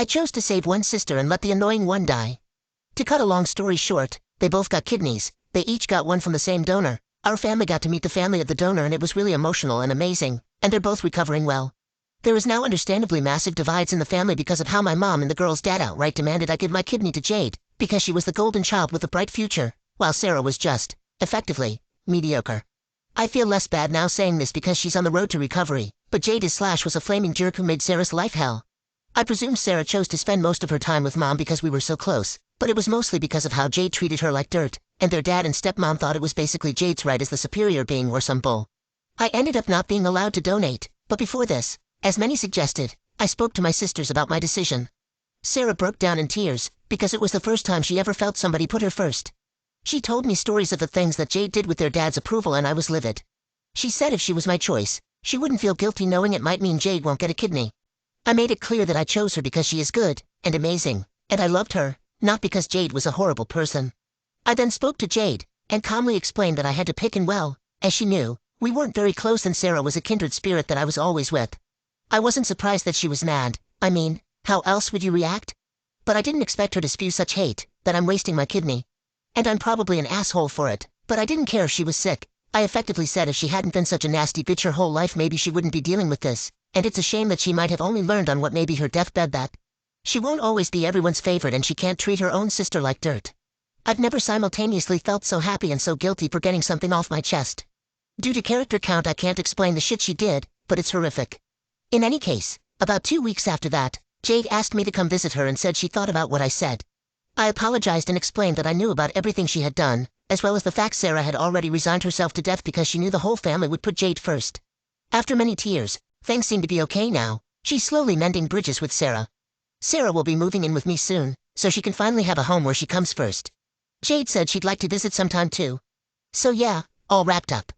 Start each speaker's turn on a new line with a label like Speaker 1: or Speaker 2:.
Speaker 1: I chose to save one sister and let the annoying one die. To cut a long story short, they both got kidneys. They each got one from the same donor. Our family got to meet the family of the donor and it was really emotional and amazing, and they're both recovering well. There is now understandably massive divides in the family because of how my mom and the girl's dad outright demanded I give my kidney to Jade, because she was the golden child with a bright future, while Sarah was just, effectively, mediocre. I feel less bad now saying this because she's on the road to recovery, but Jade was a flaming jerk who made Sarah's life hell. I presume Sarah chose to spend most of her time with Mom because we were so close, but it was mostly because of how Jade treated her like dirt, and their dad and stepmom thought it was basically Jade's right as the superior being or some bull. I ended up not being allowed to donate, but before this, as many suggested, I spoke to my sisters about my decision. Sarah broke down in tears, because it was the first time she ever felt somebody put her first. She told me stories of the things that Jade did with their dad's approval and I was livid. She said if she was my choice, she wouldn't feel guilty knowing it might mean Jade won't get a kidney. I made it clear that I chose her because she is good, and amazing, and I loved her, not because Jade was a horrible person. I then spoke to Jade, and calmly explained that I had to pick and well, as she knew, we weren't very close and Sarah was a kindred spirit that I was always with. I wasn't surprised that she was mad, I mean, how else would you react? But I didn't expect her to spew such hate, that I'm wasting my kidney. And I'm probably an asshole for it, but I didn't care if she was sick. I effectively said if she hadn't been such a nasty bitch her whole life maybe she wouldn't be dealing with this, and it's a shame that she might have only learned on what may be her deathbed that she won't always be everyone's favorite and she can't treat her own sister like dirt. I've never simultaneously felt so happy and so guilty for getting something off my chest. Due to character count I can't explain the shit she did, but it's horrific. In any case, about 2 weeks after that, Jade asked me to come visit her and said she thought about what I said. I apologized and explained that I knew about everything she had done, as well as the fact Sarah had already resigned herself to death because she knew the whole family would put Jade first. After many tears, things seem to be okay now. She's slowly mending bridges with Sarah. Sarah will be moving in with me soon, so she can finally have a home where she comes first. Jade said she'd like to visit sometime too. So yeah, all wrapped up.